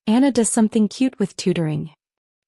Anna does something cute with tutoring.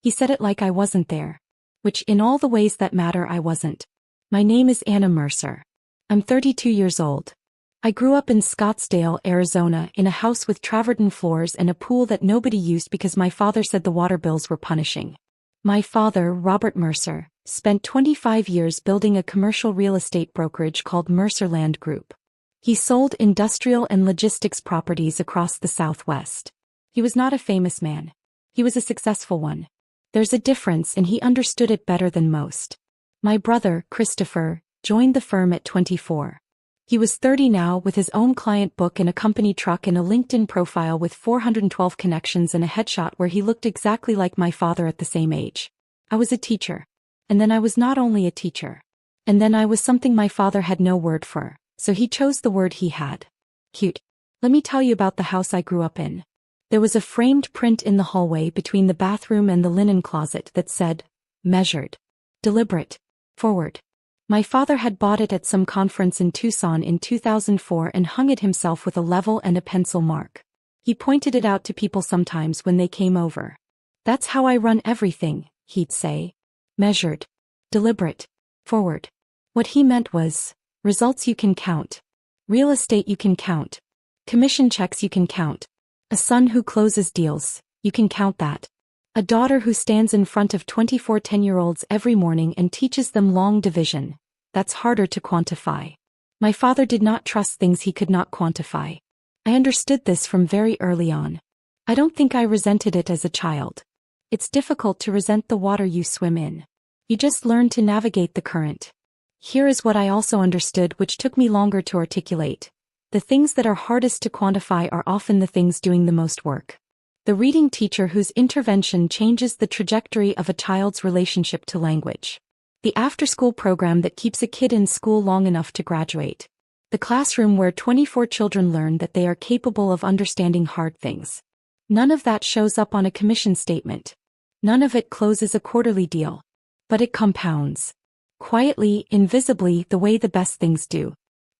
He said it like I wasn't there. Which in all the ways that matter I wasn't. My name is Anna Mercer. I'm 32 years old. I grew up in Scottsdale, Arizona, in a house with travertine floors and a pool that nobody used because my father said the water bills were punishing. My father, Robert Mercer, spent 25 years building a commercial real estate brokerage called Mercer Land Group. He sold industrial and logistics properties across the Southwest. He was not a famous man. He was a successful one. There's a difference and he understood it better than most. My brother, Christopher, joined the firm at 24. He was 30 now with his own client book and a company truck and a LinkedIn profile with 412 connections and a headshot where he looked exactly like my father at the same age. I was a teacher. And then I was not only a teacher. And then I was something my father had no word for, so he chose the word he had. Cute. Let me tell you about the house I grew up in. There was a framed print in the hallway between the bathroom and the linen closet that said, measured, deliberate, forward. My father had bought it at some conference in Tucson in 2004 and hung it himself with a level and a pencil mark. He pointed it out to people sometimes when they came over. That's how I run everything, he'd say. Measured, deliberate, forward. What he meant was, results you can count. Real estate you can count. Commission checks you can count. A son who closes deals, you can count that. A daughter who stands in front of 24 10-year-olds every morning and teaches them long division. That's harder to quantify. My father did not trust things he could not quantify. I understood this from very early on. I don't think I resented it as a child. It's difficult to resent the water you swim in. You just learn to navigate the current. Here is what I also understood, which took me longer to articulate. The things that are hardest to quantify are often the things doing the most work. The reading teacher whose intervention changes the trajectory of a child's relationship to language. The after-school program that keeps a kid in school long enough to graduate. The classroom where 24 children learn that they are capable of understanding hard things. None of that shows up on a commission statement. None of it closes a quarterly deal. But it compounds. Quietly, invisibly, the way the best things do.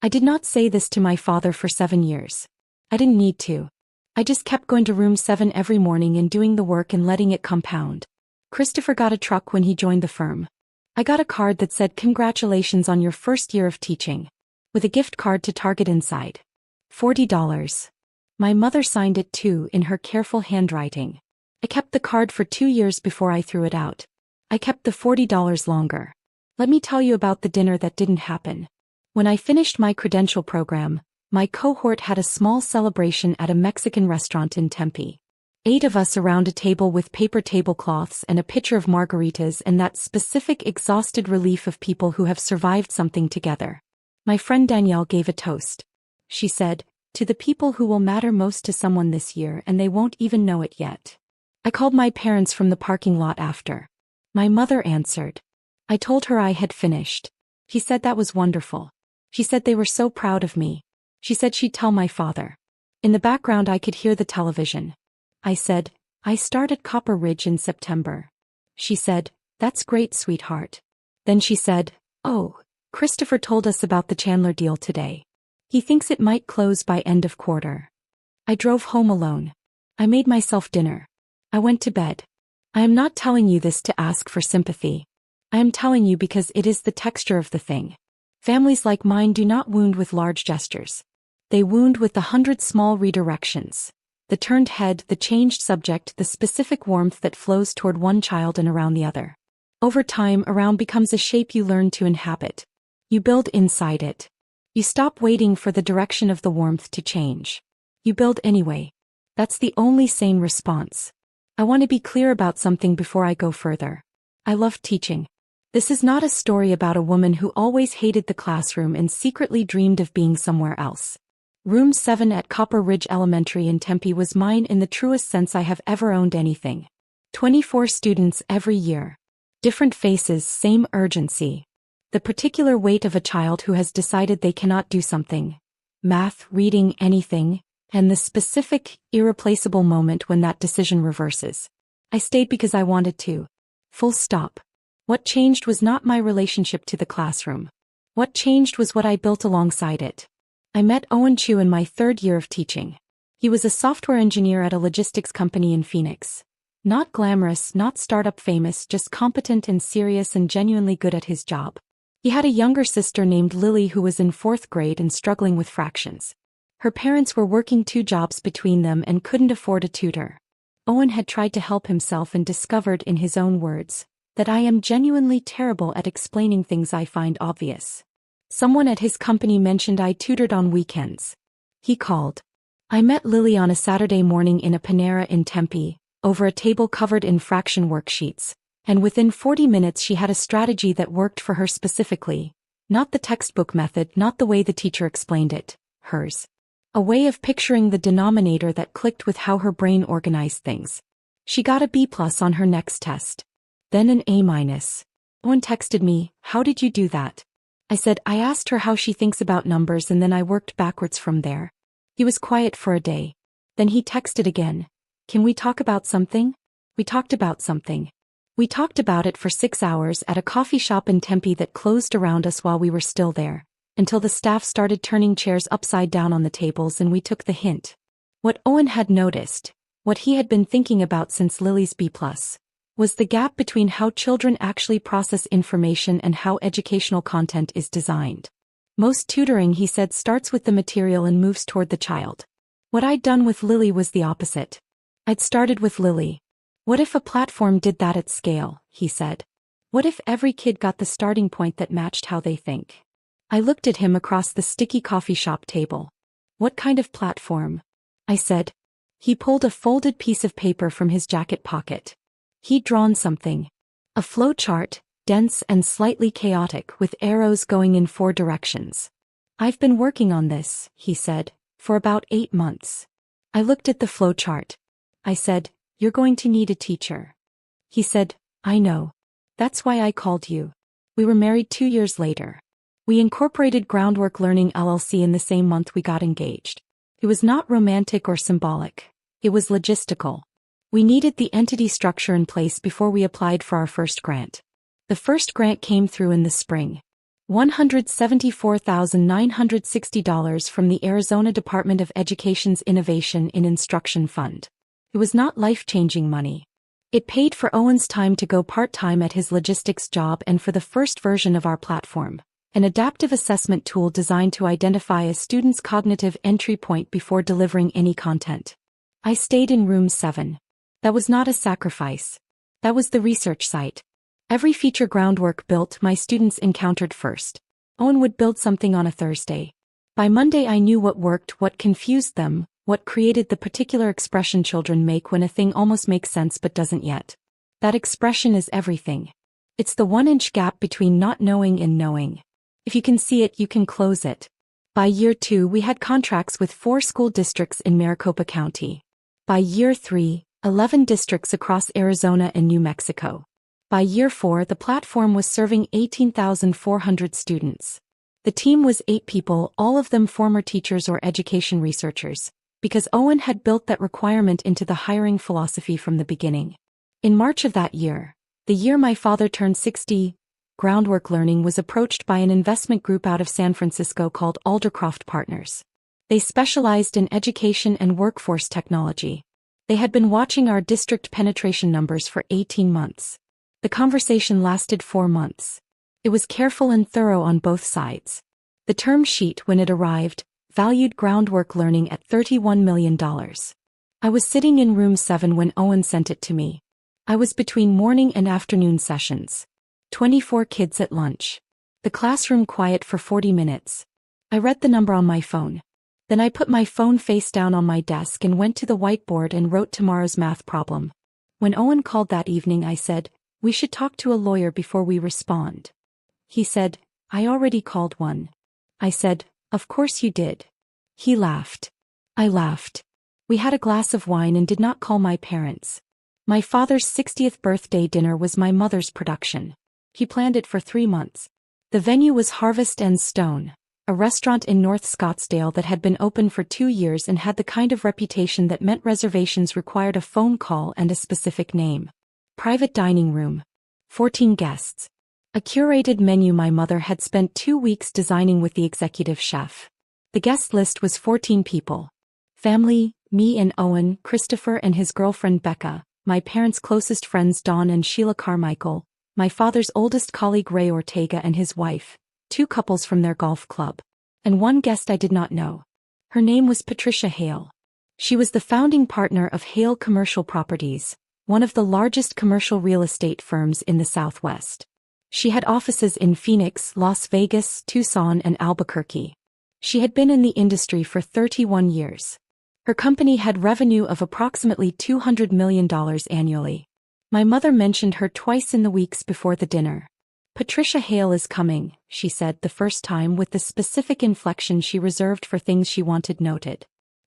I did not say this to my father for 7 years. I didn't need to. I just kept going to room 7 every morning and doing the work and letting it compound. Christopher got a truck when he joined the firm. I got a card that said congratulations on your first year of teaching. With a gift card to Target inside. $40. My mother signed it too in her careful handwriting. I kept the card for 2 years before I threw it out. I kept the $40 longer. Let me tell you about the dinner that didn't happen. When I finished my credential program, my cohort had a small celebration at a Mexican restaurant in Tempe. 8 of us around a table with paper tablecloths and a pitcher of margaritas and that specific exhausted relief of people who have survived something together. My friend Danielle gave a toast. She said, to the people who will matter most to someone this year and they won't even know it yet. I called my parents from the parking lot after. My mother answered. I told her I had finished. She said that was wonderful. She said they were so proud of me. She said she'd tell my father. In the background I could hear the television. I said, I start at Copper Ridge in September. She said, that's great, sweetheart. Then she said, oh, Christopher told us about the Chandler deal today. He thinks it might close by end of quarter. I drove home alone. I made myself dinner. I went to bed. I am not telling you this to ask for sympathy. I am telling you because it is the texture of the thing. Families like mine do not wound with large gestures. They wound with the 100 small redirections. The turned head, the changed subject, the specific warmth that flows toward one child and around the other. Over time, around becomes a shape you learn to inhabit. You build inside it. You stop waiting for the direction of the warmth to change. You build anyway. That's the only sane response. I want to be clear about something before I go further. I love teaching. This is not a story about a woman who always hated the classroom and secretly dreamed of being somewhere else. Room 7 at Copper Ridge Elementary in Tempe was mine in the truest sense I have ever owned anything. 24 students every year. Different faces, same urgency. The particular weight of a child who has decided they cannot do something. Math, reading, anything. And the specific, irreplaceable moment when that decision reverses. I stayed because I wanted to. Full stop. What changed was not my relationship to the classroom. What changed was what I built alongside it. I met Owen Chu in my 3rd year of teaching. He He was a software engineer at a logistics company in Phoenix. Not glamorous, not startup famous, just competent and serious and genuinely good at his job. He had a younger sister named Lily who was in 4th grade and struggling with fractions. Her parents were working 2 jobs between them and couldn't afford a tutor. Owen had tried to help himself and discovered in his own words that I am genuinely terrible at explaining things I find obvious. Someone at his company mentioned I tutored on weekends. He called. I met Lily on a Saturday morning in a Panera in Tempe, over a table covered in fraction worksheets, and within 40 minutes she had a strategy that worked for her specifically. Not the textbook method, not the way the teacher explained it, hers. A way of picturing the denominator that clicked with how her brain organized things. She got a B+ on her next test. Then an A-. Owen texted me, "How did you do that?" I said I asked her how she thinks about numbers and then I worked backwards from there. He was quiet for a day. Then he texted again. "Can we talk about something?" We talked about something. We talked about it for 6 hours at a coffee shop in Tempe that closed around us while we were still there, until the staff started turning chairs upside down on the tables and we took the hint. What Owen had noticed, what he had been thinking about since Lily's B+, was the gap between how children actually process information and how educational content is designed. Most tutoring, he said, starts with the material and moves toward the child. What I'd done with Lily was the opposite. I'd started with Lily. What if a platform did that at scale, he said. What if every kid got the starting point that matched how they think? I looked at him across the sticky coffee shop table. What kind of platform? I said. He pulled a folded piece of paper from his jacket pocket. He'd drawn something. A flow chart, dense and slightly chaotic with arrows going in 4 directions. I've been working on this, he said, for about 8 months. I looked at the flow chart. I said, "You're going to need a teacher." He said, "I know. That's why I called you." We were married 2 years later. We incorporated Groundwork Learning LLC in the same month we got engaged. It was not romantic or symbolic. It was logistical. We needed the entity structure in place before we applied for our first grant. The first grant came through in the spring. $174,960 from the Arizona Department of Education's Innovation in Instruction Fund. It was not life-changing money. It paid for Owen's time to go part-time at his logistics job and for the first version of our platform, an adaptive assessment tool designed to identify a student's cognitive entry point before delivering any content. I stayed in room 7. That was not a sacrifice. That was the research site. Every feature Groundwork built, my students encountered first. Owen would build something on a Thursday. By Monday I knew what worked, what confused them, what created the particular expression children make when a thing almost makes sense but doesn't yet. That expression is everything. It's the 1-inch gap between not knowing and knowing. If you can see it, you can close it. By year 2 we had contracts with 4 school districts in Maricopa County. By year 3, 11 districts across Arizona and New Mexico. By year 4 the platform was serving 18,400 students. The team was 8 people, all of them former teachers or education researchers, because Owen had built that requirement into the hiring philosophy from the beginning. In March of that year, the year my father turned 60, Groundwork Learning was approached by an investment group out of San Francisco called Aldercroft Partners. They specialized in education and workforce technology. They had been watching our district penetration numbers for 18 months. The conversation lasted 4 months. It was careful and thorough on both sides. The term sheet, when it arrived, valued Groundwork Learning at $31 million. I was sitting in room 7 when Owen sent it to me. I was between morning and afternoon sessions. 24 kids at lunch. The classroom quiet for 40 minutes. I read the number on my phone. Then I put my phone face down on my desk and went to the whiteboard and wrote tomorrow's math problem. When Owen called that evening I said, "We should talk to a lawyer before we respond." He said, "I already called one." I said, "Of course you did." He laughed. I laughed. We had a glass of wine and did not call my parents. My father's 60th birthday dinner was my mother's production. He planned it for 3 months. The venue was Harvest and Stone, a restaurant in North Scottsdale that had been open for 2 years and had the kind of reputation that meant reservations required a phone call and a specific name. Private dining room. 14 guests. A curated menu my mother had spent 2 weeks designing with the executive chef. The guest list was 14 people. Family, Me and Owen, Christopher and his girlfriend Becca, my parents' closest friends Dawn and Sheila Carmichael, my father's oldest colleague Ray Ortega and his wife, 2 couples from their golf club, and one guest I did not know. Her name was Patricia Hale. She was the founding partner of Hale Commercial Properties, one of the largest commercial real estate firms in the Southwest. She had offices in Phoenix, Las Vegas, Tucson, and Albuquerque. She had been in the industry for 31 years. Her company had revenue of approximately $200 million annually. My mother mentioned her twice in the weeks before the dinner. Patricia Hale is coming, she said the first time with the specific inflection she reserved for things she wanted noted.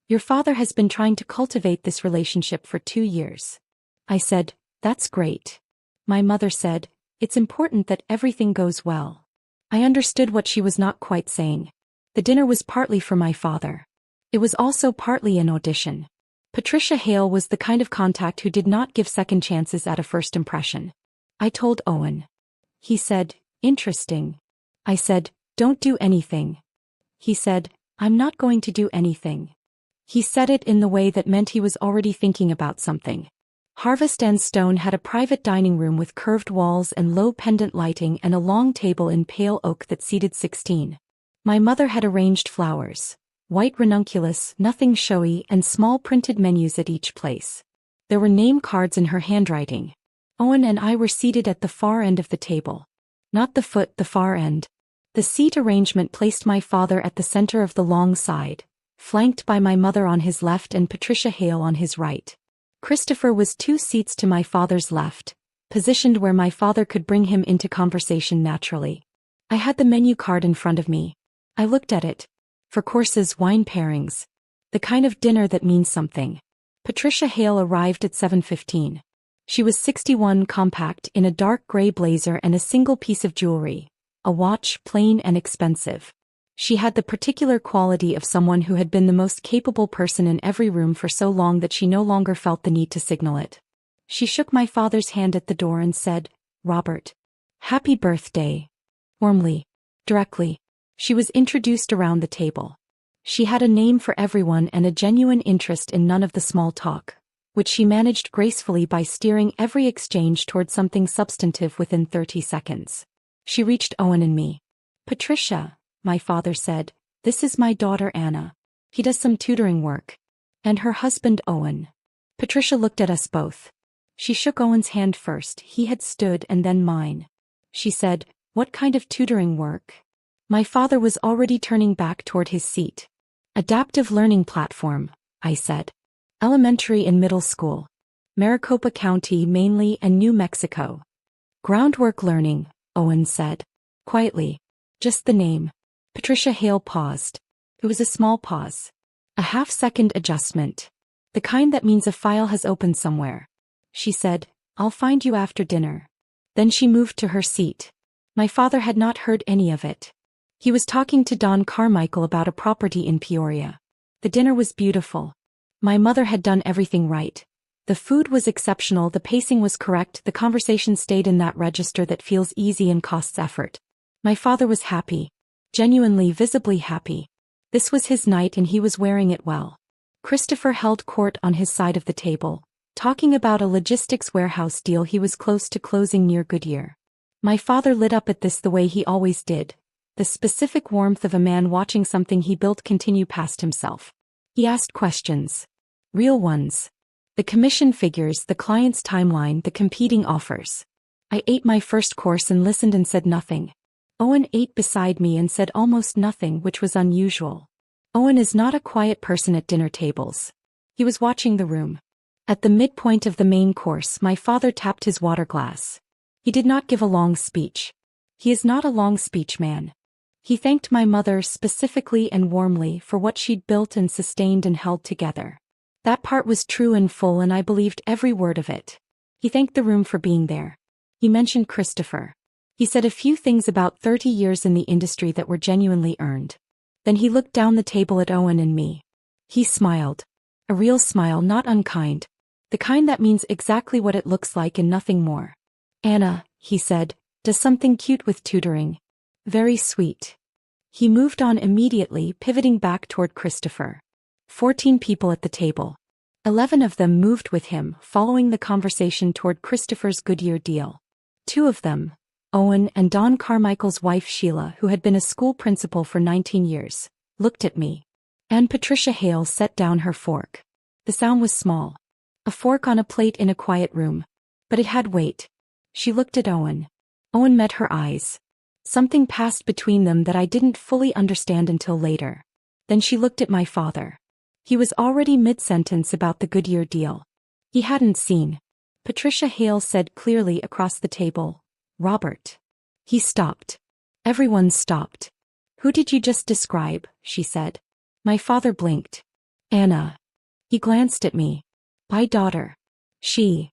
Your father has been trying to cultivate this relationship for 2 years. I said, that's great. My mother said, it's important that everything goes well. I understood what she was not quite saying. The dinner was partly for my father. It was also partly an audition. Patricia Hale was the kind of contact who did not give second chances at a first impression. I told Owen. He said, interesting. I said, don't do anything. He said, I'm not going to do anything. He said it in the way that meant he was already thinking about something. Harvest and Stone had a private dining room with curved walls and low pendant lighting and a long table in pale oak that seated 16. My mother had arranged flowers, white ranunculus, nothing showy, and small printed menus at each place. There were name cards in her handwriting. Owen and I were seated at the far end of the table. Not the foot, the far end. The seat arrangement placed my father at the center of the long side, flanked by my mother on his left and Patricia Hale on his right. Christopher was 2 seats to my father's left, positioned where my father could bring him into conversation naturally. I had the menu card in front of me. I looked at it. For courses, wine pairings. The kind of dinner that means something. Patricia Hale arrived at 7:15. She was 61, compact, in a dark gray blazer and a single piece of jewelry. A watch, plain and expensive. She had the particular quality of someone who had been the most capable person in every room for so long that she no longer felt the need to signal it. She shook my father's hand at the door and said, Robert. Happy birthday. Warmly. Directly. She was introduced around the table. She had a name for everyone and a genuine interest in none of the small talk, which she managed gracefully by steering every exchange toward something substantive within 30 seconds. She reached Owen and me. Patricia, my father said, this is my daughter Anna. He does some tutoring work. And her husband Owen. Patricia looked at us both. She shook Owen's hand first, he had stood, and then mine. She said, what kind of tutoring work? My father was already turning back toward his seat. Adaptive learning platform, I said. Elementary and middle school. Maricopa County mainly and New Mexico. Groundwork learning, Owen said. Quietly. Just the name. Patricia Hale paused. It was a small pause. A half-second adjustment. The kind that means a file has opened somewhere. She said, I'll find you after dinner. Then she moved to her seat. My father had not heard any of it. He was talking to Don Carmichael about a property in Peoria. The dinner was beautiful. My mother had done everything right. The food was exceptional, the pacing was correct, the conversation stayed in that register that feels easy and costs effort. My father was happy. Genuinely, visibly happy. This was his night and he was wearing it well. Christopher held court on his side of the table, talking about a logistics warehouse deal he was close to closing near Goodyear. My father lit up at this the way he always did. The specific warmth of a man watching something he built continue past himself. He asked questions. Real ones. The commission figures, the client's timeline, the competing offers. I ate my first course and listened and said nothing. Owen ate beside me and said almost nothing, which was unusual. Owen is not a quiet person at dinner tables. He was watching the room. At the midpoint of the main course, my father tapped his water glass. He did not give a long speech. He is not a long speech man. He thanked my mother specifically and warmly for what she'd built and sustained and held together. That part was true and full and I believed every word of it. He thanked the room for being there. He mentioned Christopher. He said a few things about 30 years in the industry that were genuinely earned. Then he looked down the table at Owen and me. He smiled. A real smile, not unkind. The kind that means exactly what it looks like and nothing more. Anna, he said, does something cute with tutoring. Very sweet. He moved on immediately, pivoting back toward Christopher. 14 people at the table. 11 of them moved with him, following the conversation toward Christopher's Goodyear deal. 2 of them, Owen and Don Carmichael's wife Sheila, who had been a school principal for 19 years, looked at me. And Patricia Hale set down her fork. The sound was small. A fork on a plate in a quiet room. But it had weight. She looked at Owen. Owen met her eyes. Something passed between them that I didn't fully understand until later. Then she looked at my father. He was already mid-sentence about the Goodyear deal. He hadn't seen. Patricia Hale said clearly across the table, "Robert." He stopped. Everyone stopped. "Who did you just describe?" she said. My father blinked. "Anna." He glanced at me. "My daughter. She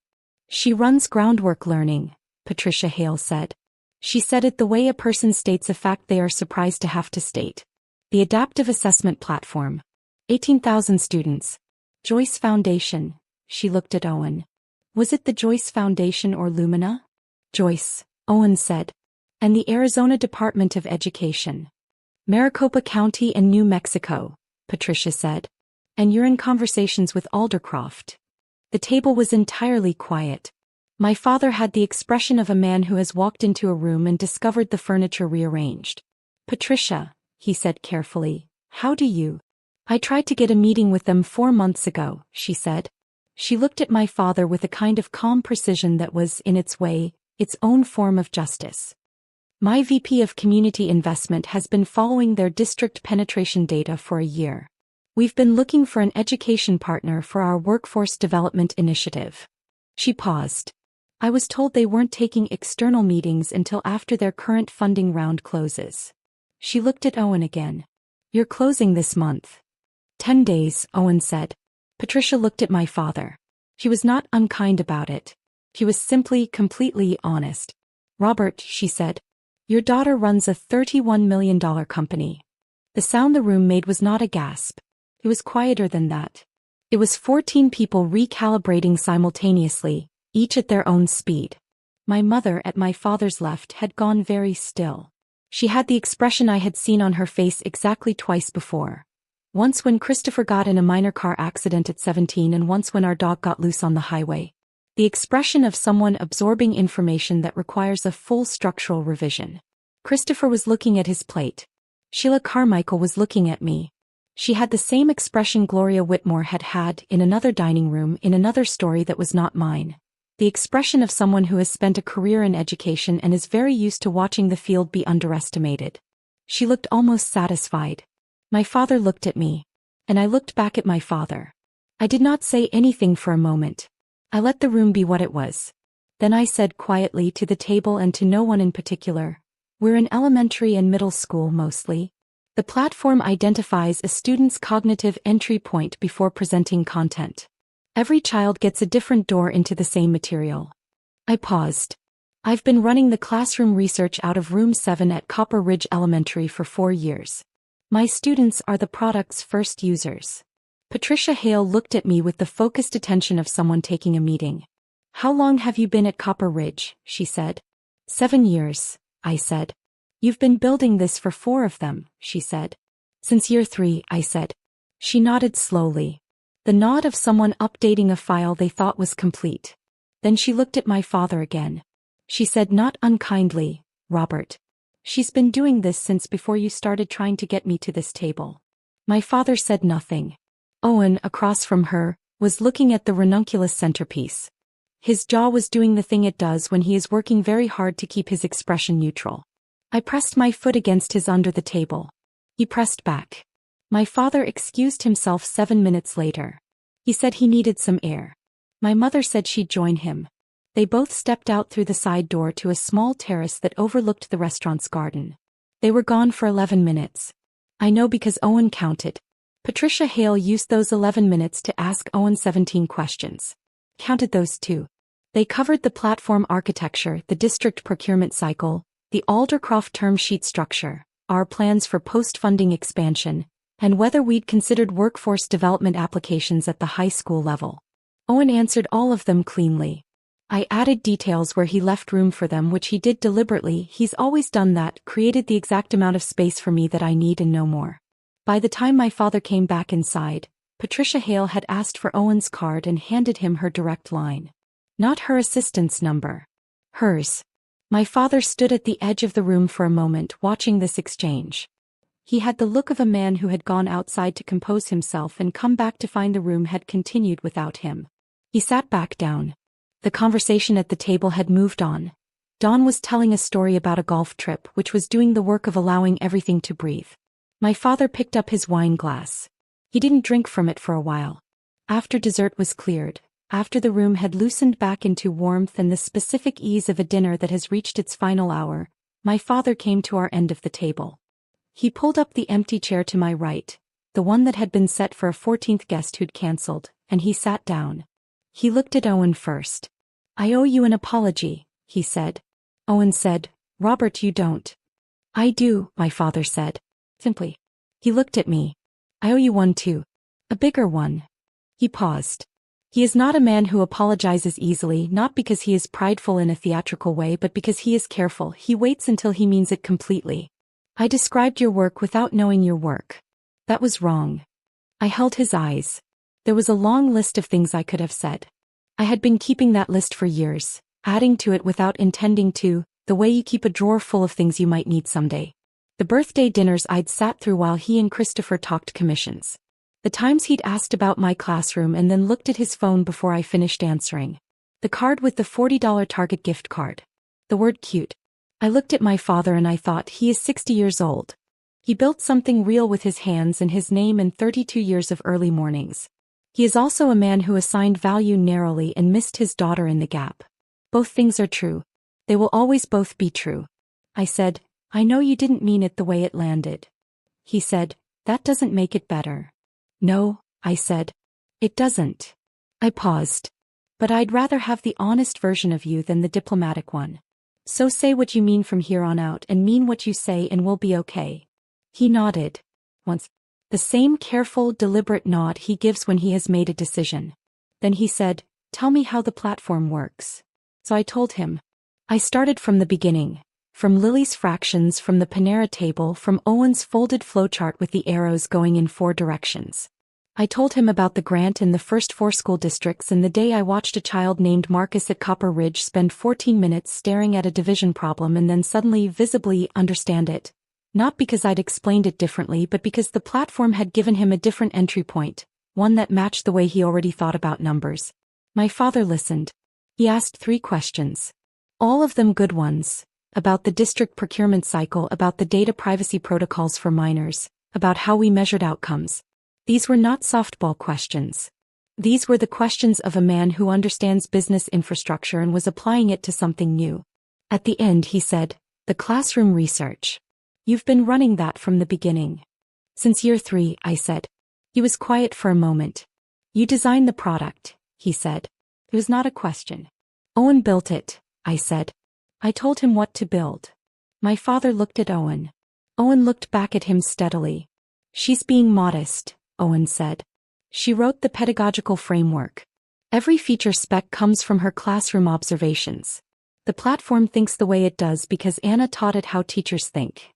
runs groundwork learning," Patricia Hale said. She said it the way a person states a fact they are surprised to have to state. The adaptive assessment platform. 18,000 students. Joyce Foundation. She looked at Owen. Was it the Joyce Foundation or Lumina? Joyce, Owen said. And the Arizona Department of Education. Maricopa County and New Mexico, Patricia said. And you're in conversations with Aldercroft. The table was entirely quiet. My father had the expression of a man who has walked into a room and discovered the furniture rearranged. "Patricia," he said carefully, "how do you?" "I tried to get a meeting with them 4 months ago," she said. She looked at my father with a kind of calm precision that was, in its way, its own form of justice. "My VP of Community Investment has been following their district penetration data for a year. We've been looking for an education partner for our workforce development initiative." She paused. "I was told they weren't taking external meetings until after their current funding round closes." She looked at Owen again. "You're closing this month." 10 days, Owen said. Patricia looked at my father. She was not unkind about it. She was simply, completely honest. "Robert," she said, "your daughter runs a $31 million company." The sound the room made was not a gasp. It was quieter than that. It was 14 people recalibrating simultaneously, each at their own speed. My mother at my father's left had gone very still. She had the expression I had seen on her face exactly twice before. Once when Christopher got in a minor car accident at 17 and once when our dog got loose on the highway. The expression of someone absorbing information that requires a full structural revision. Christopher was looking at his plate. Sheila Carmichael was looking at me. She had the same expression Gloria Whitmore had had in another dining room in another story that was not mine. The expression of someone who has spent a career in education and is very used to watching the field be underestimated. She looked almost satisfied. My father looked at me. And I looked back at my father. I did not say anything for a moment. I let the room be what it was. Then I said quietly to the table and to no one in particular, "We're in elementary and middle school mostly. The platform identifies a student's cognitive entry point before presenting content. Every child gets a different door into the same material." I paused. "I've been running the classroom research out of Room 7 at Copper Ridge Elementary for 4 years. My students are the product's first users." Patricia Hale looked at me with the focused attention of someone taking a meeting. "How long have you been at Copper Ridge?" she said. 7 years, I said. "You've been building this for 4 of them," she said. "Since year 3, I said. She nodded slowly. The nod of someone updating a file they thought was complete. Then she looked at my father again. She said not unkindly, "Robert. She's been doing this since before you started trying to get me to this table." My father said nothing. Owen, across from her, was looking at the ranunculus centerpiece. His jaw was doing the thing it does when he is working very hard to keep his expression neutral. I pressed my foot against his under the table. He pressed back. My father excused himself 7 minutes later. He said he needed some air. My mother said she'd join him. They both stepped out through the side door to a small terrace that overlooked the restaurant's garden. They were gone for 11 minutes. I know because Owen counted. Patricia Hale used those 11 minutes to ask Owen 17 questions. Counted those too. They covered the platform architecture, the district procurement cycle, the Aldercroft term sheet structure, our plans for post-funding expansion, and whether we'd considered workforce development applications at the high school level. Owen answered all of them cleanly. I added details where he left room for them, which he did deliberately. He's always done that, created the exact amount of space for me that I need and no more. By the time my father came back inside, Patricia Hale had asked for Owen's card and handed him her direct line. Not her assistant's number. Hers. My father stood at the edge of the room for a moment watching this exchange. He had the look of a man who had gone outside to compose himself and come back to find the room had continued without him. He sat back down. The conversation at the table had moved on. Dawn was telling a story about a golf trip which was doing the work of allowing everything to breathe. My father picked up his wine glass. He didn't drink from it for a while. After dessert was cleared, after the room had loosened back into warmth and the specific ease of a dinner that has reached its final hour, my father came to our end of the table. He pulled up the empty chair to my right, the one that had been set for a 14th guest who'd cancelled, and he sat down. He looked at Owen first. "I owe you an apology," he said. Owen said, "Robert, you don't." "I do," my father said. Simply. He looked at me. "I owe you one too. A bigger one." He paused. He is not a man who apologizes easily, not because he is prideful in a theatrical way but because he is careful. He waits until he means it completely. "I described your work without knowing your work. That was wrong." I held his eyes. There was a long list of things I could have said. I had been keeping that list for years, adding to it without intending to, the way you keep a drawer full of things you might need someday. The birthday dinners I'd sat through while he and Christopher talked commissions. The times he'd asked about my classroom and then looked at his phone before I finished answering. The card with the $40 Target gift card. The word cute. I looked at my father and I thought, he is 60 years old. He built something real with his hands and his name and 32 years of early mornings. He is also a man who assigned value narrowly and missed his daughter in the gap. Both things are true. They will always both be true. I said, "I know you didn't mean it the way it landed." He said, "That doesn't make it better." "No," I said. "It doesn't." I paused. "But I'd rather have the honest version of you than the diplomatic one. So say what you mean from here on out and mean what you say and we'll be okay." He nodded. Once. The same careful, deliberate nod he gives when he has made a decision. Then he said, "Tell me how the platform works." So I told him. I started from the beginning. From Lily's fractions, from the Panera table, from Owen's folded flowchart with the arrows going in 4 directions. I told him about the grant in the first 4 school districts and the day I watched a child named Marcus at Copper Ridge spend 14 minutes staring at a division problem and then suddenly, visibly, understand it. Not because I'd explained it differently but because the platform had given him a different entry point, one that matched the way he already thought about numbers. My father listened. He asked 3 questions. All of them good ones. About the district procurement cycle, about the data privacy protocols for minors, about how we measured outcomes. These were not softball questions. These were the questions of a man who understands business infrastructure and was applying it to something new. At the end he said, "The classroom research. You've been running that from the beginning." "Since year 3, I said. He was quiet for a moment. "You designed the product," he said. It was not a question. "Owen built it," I said. I told him what to build. My father looked at Owen. Owen looked back at him steadily. "She's being modest," Owen said. "She wrote the pedagogical framework. Every feature spec comes from her classroom observations. The platform thinks the way it does because Anna taught it how teachers think."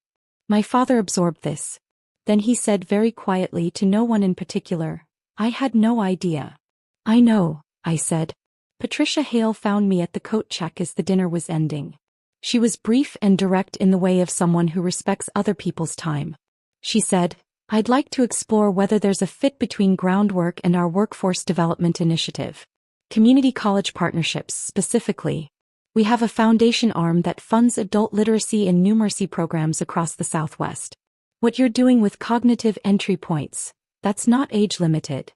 My father absorbed this. Then he said very quietly to no one in particular, "I had no idea." "I know," I said. Patricia Hale found me at the coat check as the dinner was ending. She was brief and direct in the way of someone who respects other people's time. She said, "I'd like to explore whether there's a fit between groundwork and our workforce development initiative. Community college partnerships, specifically. We have a foundation arm that funds adult literacy and numeracy programs across the Southwest. What you're doing with cognitive entry points, that's not age limited."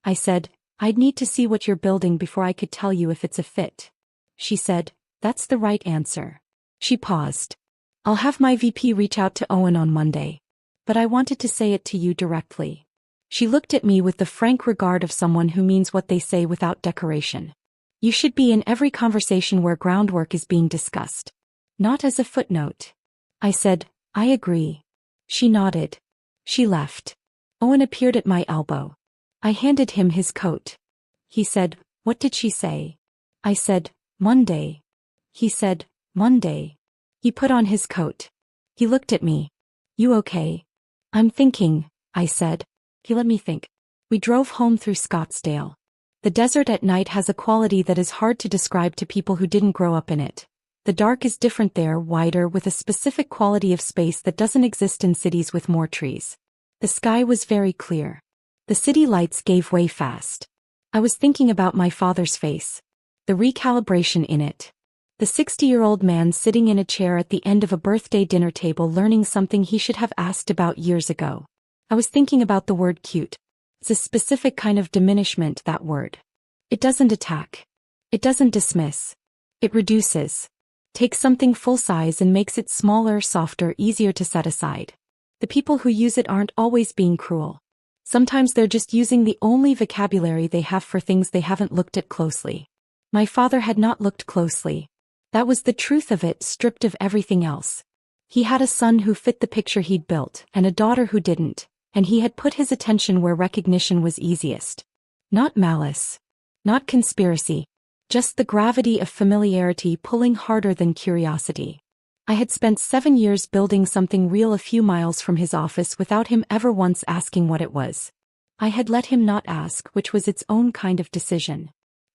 I said, "I'd need to see what you're building before I could tell you if it's a fit." She said, "That's the right answer." She paused. "I'll have my VP reach out to Owen on Monday. But I wanted to say it to you directly." She looked at me with the frank regard of someone who means what they say without decoration. "You should be in every conversation where groundwork is being discussed. Not as a footnote." I said, "I agree." She nodded. She left. Owen appeared at my elbow. I handed him his coat. He said, "What did she say?" I said, "Monday." He said, "Monday." He put on his coat. He looked at me. "You okay?" "I'm thinking," I said. He let me think. We drove home through Scottsdale. The desert at night has a quality that is hard to describe to people who didn't grow up in it. The dark is different there, wider, with a specific quality of space that doesn't exist in cities with more trees. The sky was very clear. The city lights gave way fast. I was thinking about my father's face. The recalibration in it. The 60-year-old man sitting in a chair at the end of a birthday dinner table learning something he should have asked about years ago. I was thinking about the word cute. It's a specific kind of diminishment, that word. It doesn't attack. It doesn't dismiss. It reduces. Takes something full size and makes it smaller, softer, easier to set aside. The people who use it aren't always being cruel. Sometimes they're just using the only vocabulary they have for things they haven't looked at closely. My father had not looked closely. That was the truth of it, stripped of everything else. He had a son who fit the picture he'd built, and a daughter who didn't, and he had put his attention where recognition was easiest. Not malice. Not conspiracy. Just the gravity of familiarity pulling harder than curiosity. I had spent 7 years building something real a few miles from his office without him ever once asking what it was. I had let him not ask, which was its own kind of decision.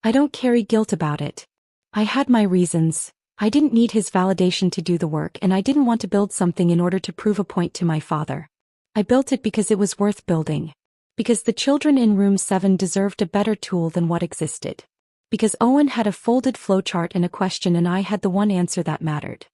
I don't carry guilt about it. I had my reasons. I didn't need his validation to do the work, and I didn't want to build something in order to prove a point to my father. I built it because it was worth building. Because the children in room 7 deserved a better tool than what existed. Because Owen had a folded flowchart and a question and I had the one answer that mattered.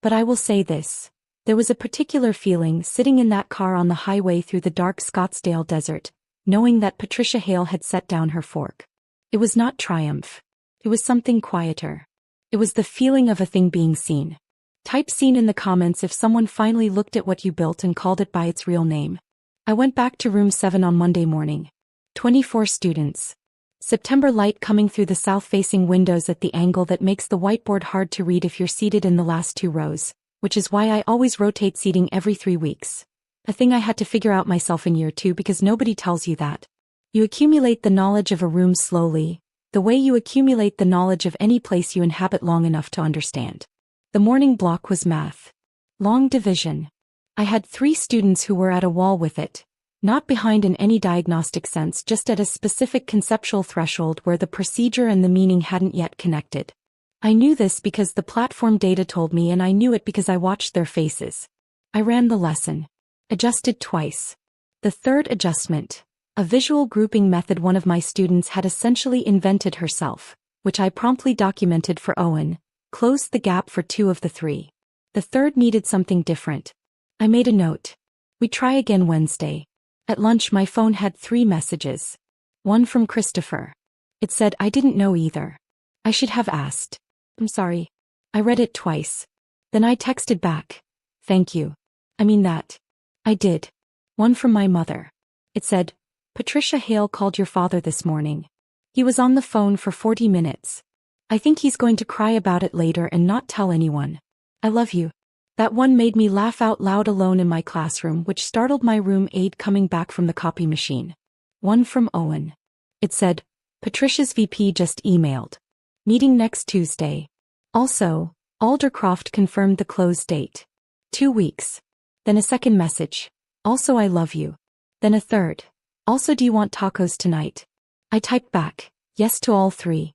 But I will say this. There was a particular feeling sitting in that car on the highway through the dark Scottsdale desert, knowing that Patricia Hale had set down her fork. It was not triumph. It was something quieter. It was the feeling of a thing being seen. Type seen in the comments if someone finally looked at what you built and called it by its real name. I went back to room 7 on Monday morning. 24 students. September light coming through the south-facing windows at the angle that makes the whiteboard hard to read if you're seated in the last 2 rows, which is why I always rotate seating every 3 weeks. A thing I had to figure out myself in year 2 because nobody tells you that. You accumulate the knowledge of a room slowly, the way you accumulate the knowledge of any place you inhabit long enough to understand. The morning block was math. Long division. I had 3 students who were at a wall with it, not behind in any diagnostic sense, just at a specific conceptual threshold where the procedure and the meaning hadn't yet connected. I knew this because the platform data told me, and I knew it because I watched their faces. I ran the lesson. Adjusted twice. The third adjustment, a visual grouping method one of my students had essentially invented herself, which I promptly documented for Owen, closed the gap for 2 of the 3. The third needed something different. I made a note. We try again Wednesday. At lunch my phone had 3 messages. One from Christopher. It said, I didn't know either. I should have asked. I'm sorry. I read it twice. Then I texted back. Thank you. I mean that. I did. One from my mother. It said, Patricia Hale called your father this morning. He was on the phone for 40 minutes. I think he's going to cry about it later and not tell anyone. I love you. That one made me laugh out loud alone in my classroom, which startled my room aide coming back from the copy machine. One from Owen. It said, Patricia's VP just emailed. Meeting next Tuesday. Also, Aldercroft confirmed the close date. 2 weeks. Then a second message. Also I love you. Then a third. Also do you want tacos tonight? I typed back, yes to all 3.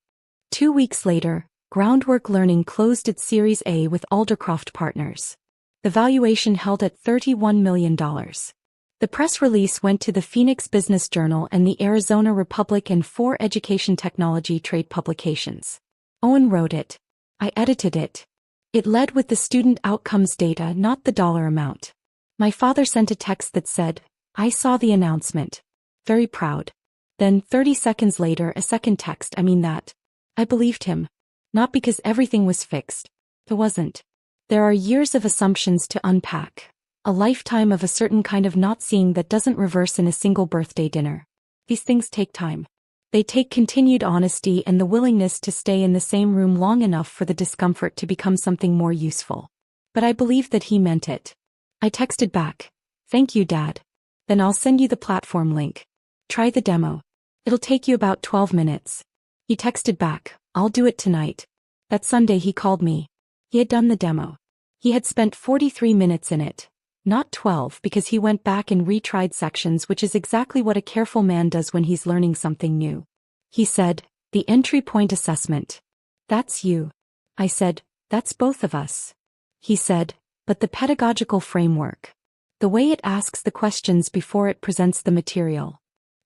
2 weeks later, Groundwork Learning closed its Series A with Aldercroft Partners. The valuation held at $31 million. The press release went to the Phoenix Business Journal and the Arizona Republic and 4 education technology trade publications. Owen wrote it. I edited it. It led with the student outcomes data, not the dollar amount. My father sent a text that said, I saw the announcement. Very proud. Then 30 seconds later a second text, I mean that. I believed him. Not because everything was fixed. It wasn't. There are years of assumptions to unpack. A lifetime of a certain kind of not seeing that doesn't reverse in a single birthday dinner. These things take time. They take continued honesty and the willingness to stay in the same room long enough for the discomfort to become something more useful. But I believed that he meant it. I texted back. Thank you, Dad. Then I'll send you the platform link. Try the demo. It'll take you about 12 minutes. He texted back, I'll do it tonight. That Sunday he called me. He had done the demo. He had spent 43 minutes in it. Not 12 because he went back and retried sections, which is exactly what a careful man does when he's learning something new. He said, the entry point assessment. That's you. I said, that's both of us. He said, but the pedagogical framework. The way it asks the questions before it presents the material.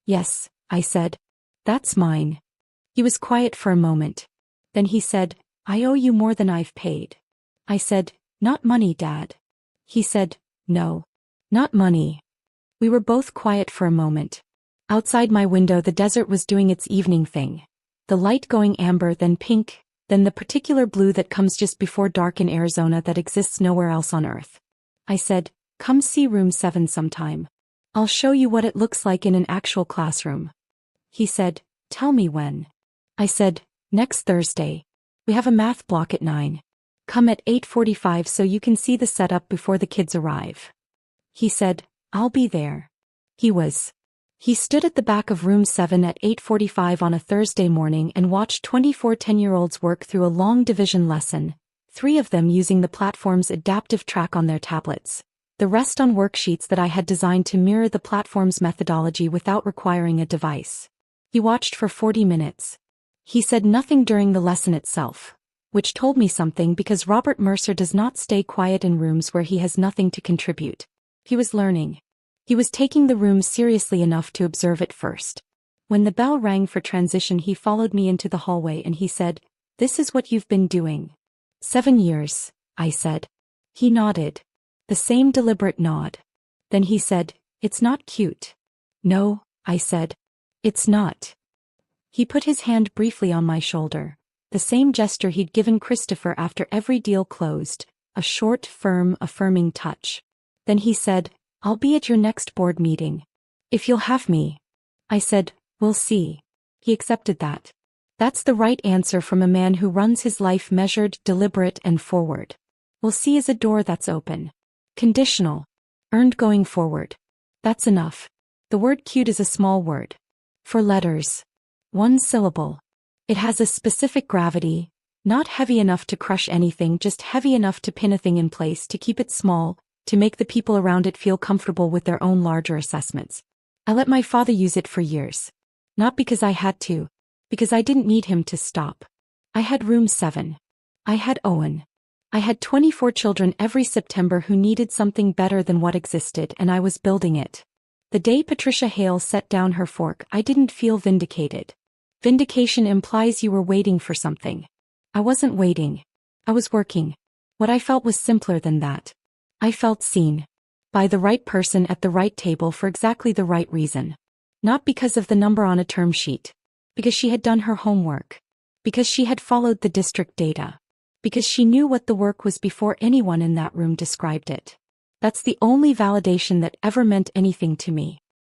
Yes, I said. That's mine. He was quiet for a moment. Then he said, I owe you more than I've paid. I said, not money, Dad. He said, no. Not money. We were both quiet for a moment. Outside my window the desert was doing its evening thing. The light going amber, then pink, then the particular blue that comes just before dark in Arizona that exists nowhere else on Earth. I said, come see room 7 sometime. I'll show you what it looks like in an actual classroom. He said, tell me when. I said, next Thursday. We have a math block at 9. Come at 8:45 so you can see the setup before the kids arrive. He said, I'll be there. He stood at the back of room 7 at 8:45 on a Thursday morning and watched 24 10-year-olds work through a long division lesson, 3 of them using the platform's adaptive track on their tablets, the rest on worksheets that I had designed to mirror the platform's methodology without requiring a device. He watched for 40 minutes. He said nothing during the lesson itself, which told me something because Robert Mercer does not stay quiet in rooms where he has nothing to contribute. He was learning. He was taking the room seriously enough to observe it first. When the bell rang for transition he followed me into the hallway and he said, this is what you've been doing. 7 years, I said. He nodded. The same deliberate nod. Then he said, it's not cute. No, I said. It's not. He put his hand briefly on my shoulder, the same gesture he'd given Christopher after every deal closed, a short, firm, affirming touch. Then he said, I'll be at your next board meeting. If you'll have me. I said, we'll see. He accepted that. That's the right answer from a man who runs his life measured, deliberate, and forward. We'll see is a door that's open. Conditional. Earned going forward. That's enough. The word cute is a small word. 4 letters. 1 syllable. It has a specific gravity, not heavy enough to crush anything, just heavy enough to pin a thing in place, to keep it small, to make the people around it feel comfortable with their own larger assessments. I let my father use it for years. Not because I had to, because I didn't need him to stop. I had room 7. I had Owen. I had 24 children every September who needed something better than what existed, and I was building it. The day Patricia Hale set down her fork, I didn't feel vindicated. Vindication implies you were waiting for something. I wasn't waiting. I was working. What I felt was simpler than that. I felt seen. By the right person at the right table for exactly the right reason. Not because of the number on a term sheet. Because she had done her homework. Because she had followed the district data. Because she knew what the work was before anyone in that room described it. That's the only validation that ever meant anything to me.